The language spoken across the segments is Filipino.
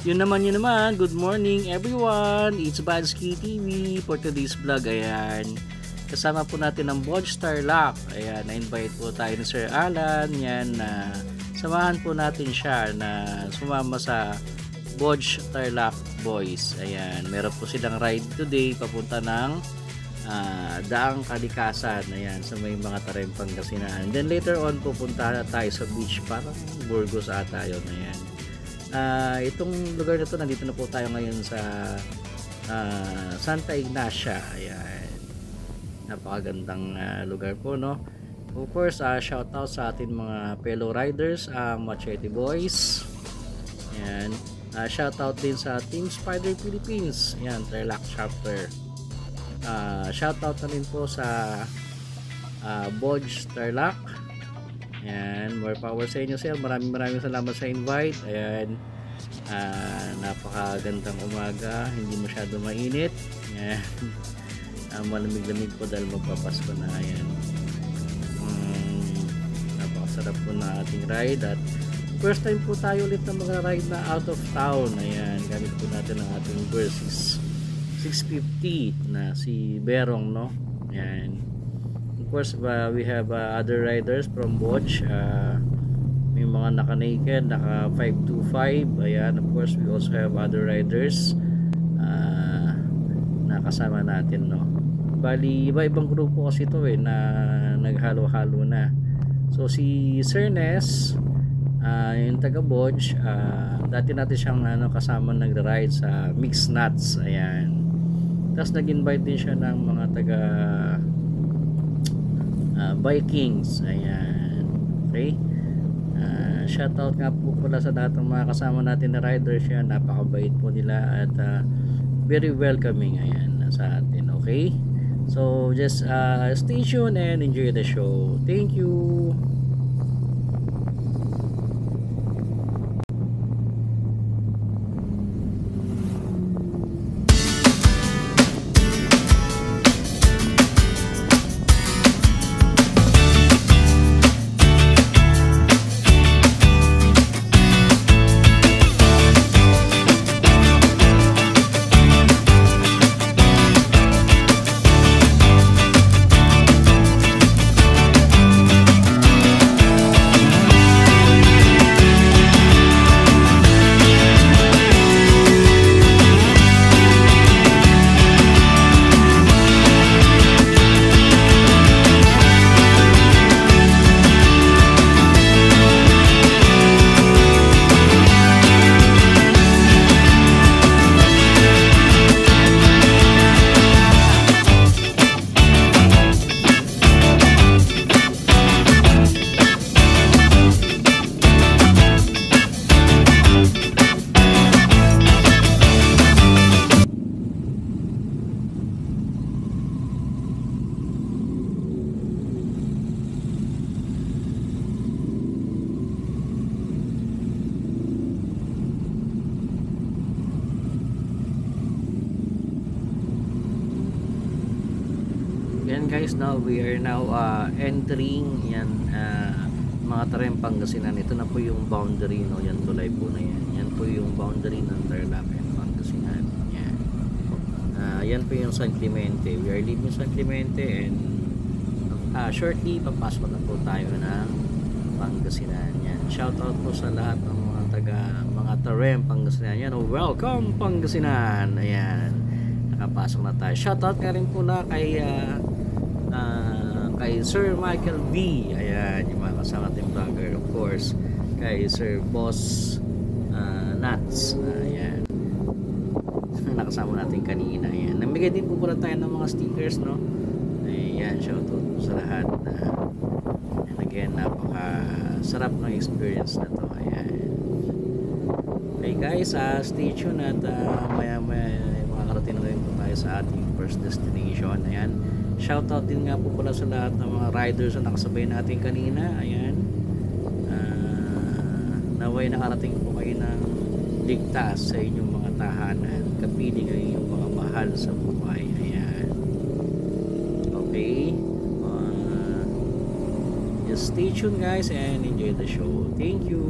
Yun naman, good morning everyone! It's Bansky TV for today's vlog, ayan. Kasama po natin ang Bodge Tarlac, ayan, na-invite po tayo ni Sir Alan, yan, na samahan po natin siya na sumama sa Bodge Tarlac Boys, ayan. Meron po silang ride today, papunta ng Daang Kalikasan, ayan, sa may mga Tarempang Pangasinan. Then later on, pupunta tayo sa beach, parang Burgos ata yun, ayan. Itong lugar na to, nandito na po tayo ngayon sa Santa Ignacia, ayan, napakagandang lugar po, no. Of course, shout out sa ating mga fellow riders, ang Machete Boys, ayan. Shout out din sa Team Spider Philippines, ayan, Tarlac chapter. Shout out na rin po sa Bodge Tarlac. Ayan, more power sa inyo sir. Maraming salamat sa invite. Ayan, napakagandang umaga, hindi masyado mainit. Ayan, malamig-lamig po dahil magpapasko na. Ayan, napakasarap po na ating ride at first time po tayo ulit na mag-ride na out of town. Ayan, gamit po natin ang ating Versys 650 na si Berong, no. Ayan, of course, we have other riders from Bodge. May mga naka-naked, naka 525. Ayan, of course, we also have other riders na kasama natin, no. Bali, iba-ibang grupo kasi ito na naghalo-halo na. So si Sir Ness, yung taga Bodge, dati natin siyang kasama nagra-ride sa Mixed Nuts. Ayan, tapos nag-invite din siya ng mga taga Vikings. Ayan, okay. Shoutout nga po pala sa lahat ng mga kasama natin na riders yan. Napakabait po nila at very welcoming, ayan, sa atin. Okay, so just stay tuned and enjoy the show. Thank you. Yan guys, now we are now entering yan mga Tarempang Pangasinan. Ito na po yung boundary, no. Yan tulay po na yan. Yan po yung boundary ng Tarlac and Pangasinan. Yan. Yan po yung San Clemente. We are leaving San Clemente and shortly papasok na po tayo ng Pangasinan. Yan. Shout out po sa lahat ng mga mga Tarempang Pangasinan. Yan, welcome Pangasinan. Ayan, nakapasok na tayo. Shout out nga rin po na kay Sir Michael V. Ayan, yung mga kasama natin vlogger, of course, kay Sir Boss Nuts. Ayan, nakasama natin kanina. Ayan, namigay din po pala tayo ng mga stickers, no. Ayan, shoutout po sa lahat. And again, napaka-sarap ng experience na to. Ayan, okay guys, stay tuned at maya makakarating na rin po tayo sa ating first destination. Ayan, shoutout din nga po pala sa lahat ng mga riders na nakasabay natin kanina. Ayan, naway nakarating po kayo ng ligtas sa inyong mga tahanan, kapiling ang inyong mga mahal sa buhay. Ayan, okay, just stay tuned guys and enjoy the show. Thank you.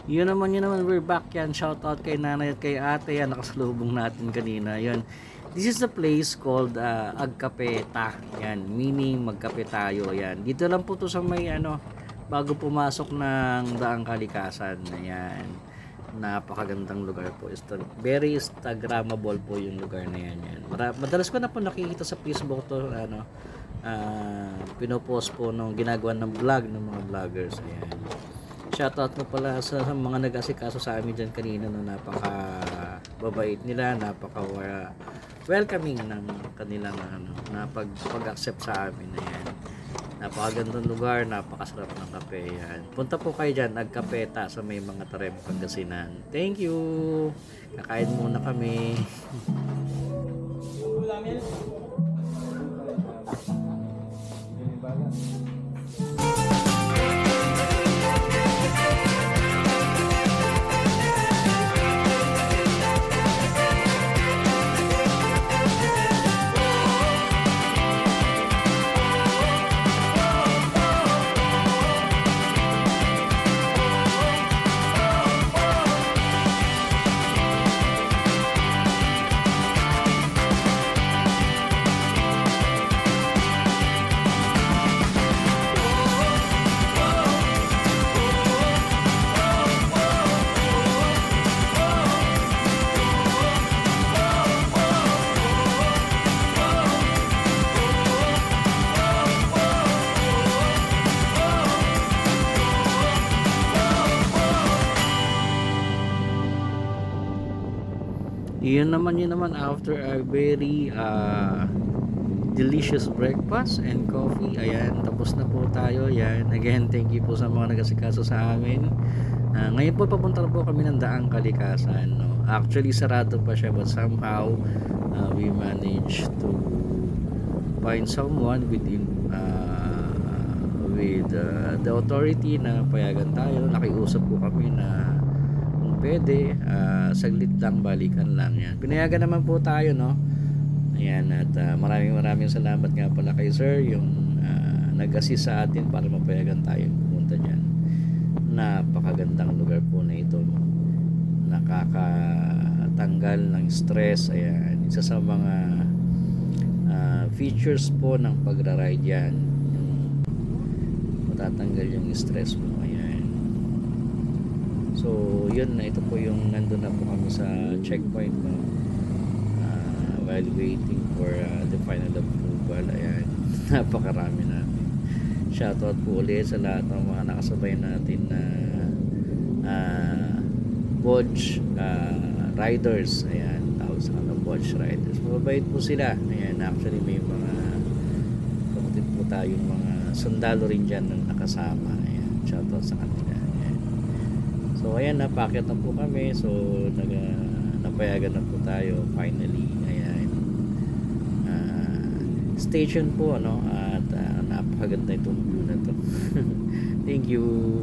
Yun naman, we're back yan. Shoutout kay nanay at kay ate yan, nakasalubong natin kanina. Yun. This is the place called Agkapeta. Yan, meaning magkape tayo. Yan. Dito lang po to sa may bago pumasok ng Daang Kalikasan. Ayan. Napakagandang lugar po. Very Instagrammable po yung lugar na yan. Madalas ko na po nakikita sa Facebook to, pinopost po nung ginagawa ng vlog ng mga vloggers. Ayan. Shoutout po pala sa mga nag-asikaso sa amin dyan kanina, no, napaka babait nila, napaka welcoming ng kanilang pag-accept sa amin. Ayan. Napakagandang lugar, napakasarap ng kape. Yan. Punta po kayo dyan, Agkapeta sa may mga Tarem, Pangasinan. Thank you! Kakain muna kami. Yun naman after a very delicious breakfast and coffee. Ayan, tapos na po tayo. Ayan, again, thank you po sa mga nagasikaso sa amin. Ngayon po papunta po kami ng Daang Kalikasan, no? Actually sarado pa siya, but somehow we managed to find someone with the authority na payagan tayo. Nakiusap po kami na pwede, saglit lang, balikan lang yan. Pinayagan naman po tayo, no? Ayan, at maraming salamat nga pala kay sir, yung nag-assist sa atin para mapayagan tayo pumunta dyan. Napakagandang lugar po na ito, nakakatanggal ng stress. Ayan, isa sa mga features po ng pagra-ride yan, yung matatanggal yung stress mo. So yun na, ito po yung nandun na po kami sa checkpoint, no? While waiting for the final approval. Ayan, napakarami namin. Shoutout po ulit sa lahat ng mga nakasabay natin na Bodge riders. Ayan, tawag sa kanila Bodge riders. Mababait po sila. Ayan, actually may mga kapatid po tayong mga sundalo rin dyan na nakasama. Ayan, shoutout sa kanila. So ayan, napakyat na po kami. So napayagan na po tayo finally. Ayan, station po, no? At napakaganda itong view na to. Thank you.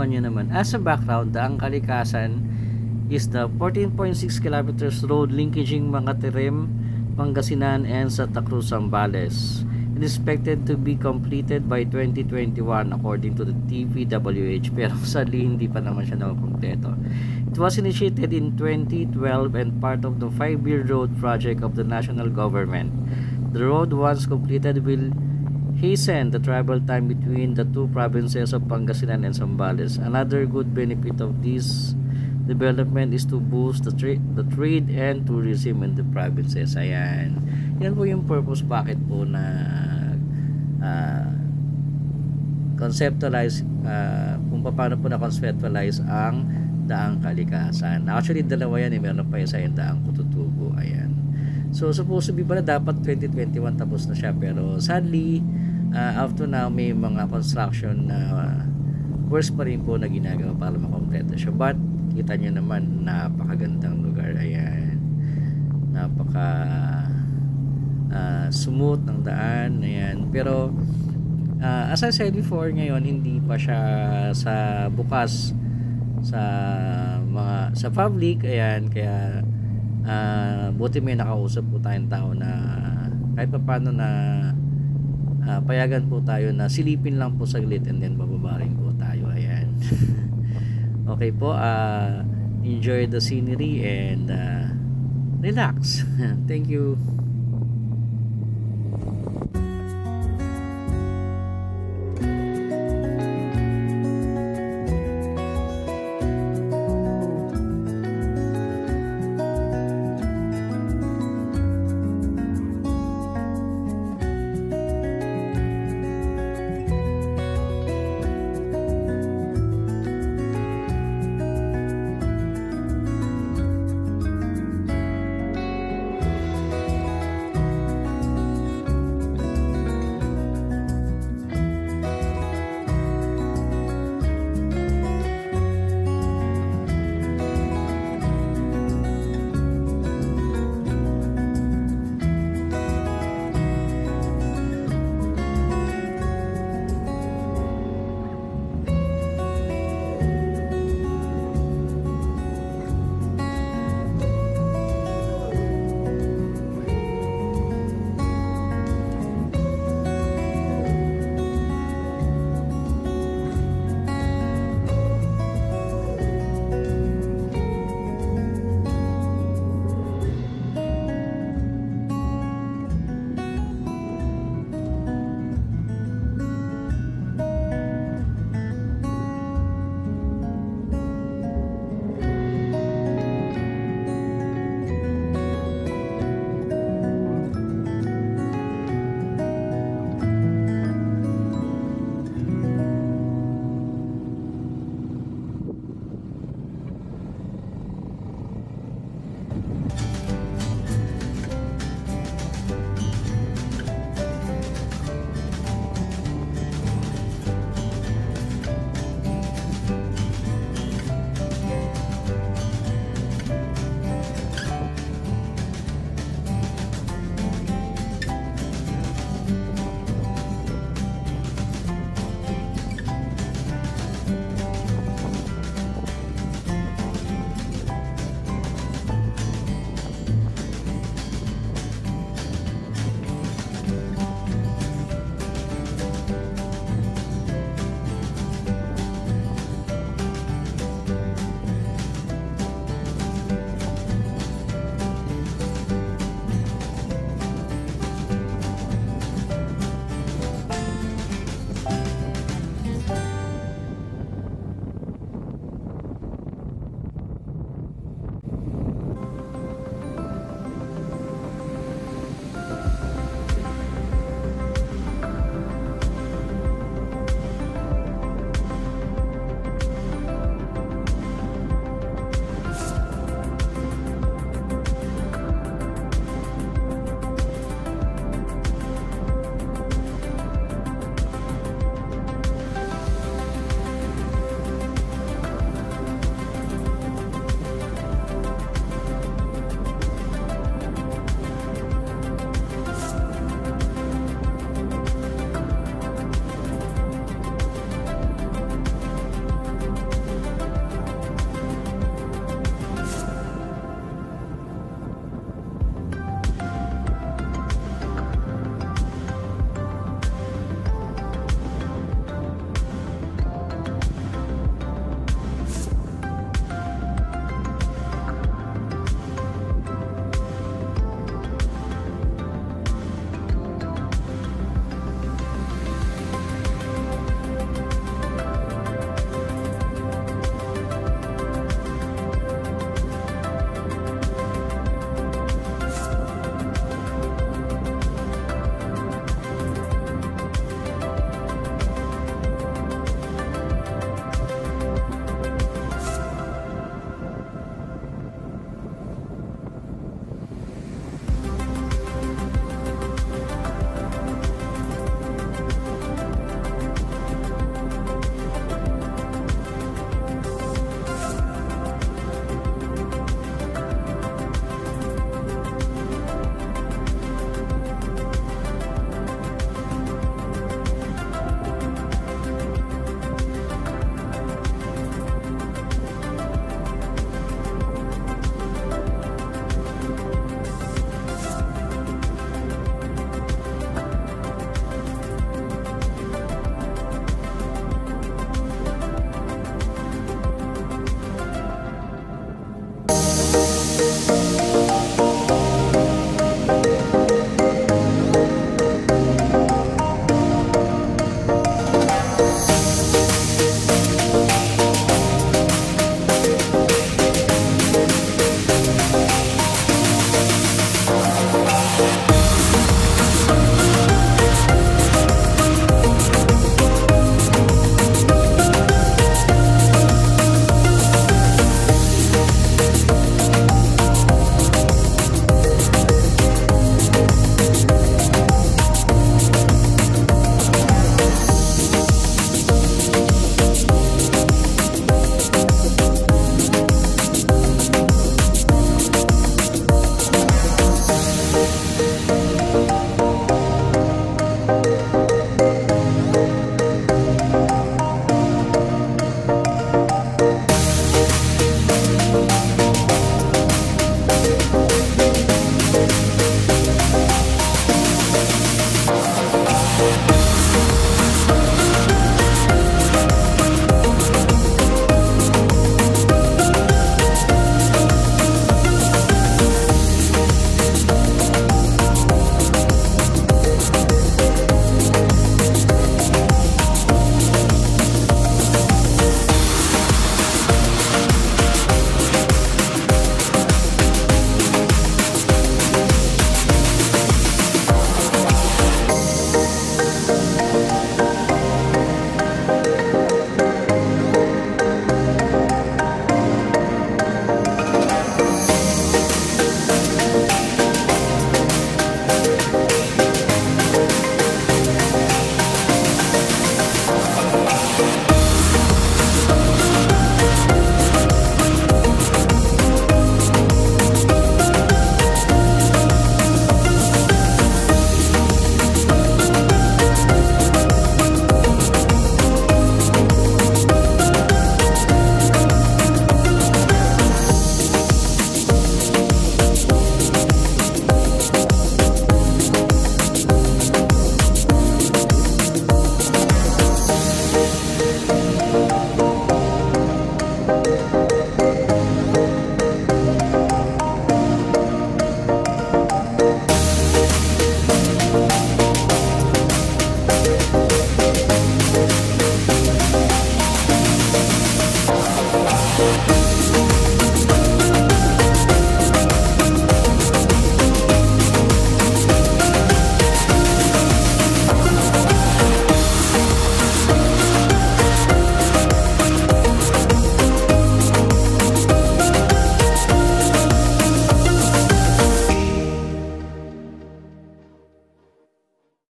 nararamdaman nyo naman. As a background, Daang Kalikasan is the 14.6 kilometers road linkaging Mangatirim, Pangasinan, and Santa Cruz, Zambales. It is expected to be completed by 2021 according to the TPWH, pero sadly hindi pa naman siya nakumpleto. It was initiated in 2012 and part of the 5-year road project of the national government. The road, once completed, will hasten the travel time between the two provinces of Pangasinan and Zambales. Another good benefit of this development is to boost the trade and tourism in the provinces. Ayan. Yan po yung purpose bakit po na conceptualize kung paano po na conceptualize ang Daang Kalikasan. Actually, dalawa yan, meron pa isa yung Daang Kututubo. Ayan. So, supposed to be pala dapat 2021 tapos na siya, pero sadly, up to now, may mga construction na works pa rin po na ginagawa para makompleto siya. But, kita nyo naman, napakagandang lugar. Ayan. Napaka smooth ng daan. Ayan. Pero, as I said before, ngayon, hindi pa siya sa bukas sa public. Ayan. Kaya, buti may nakausap po tayong tao na kahit pa paano na payagan po tayo na silipin lang po saglit and then bababa rin po tayo. Ayan. Okay po, enjoy the scenery and relax. Thank you.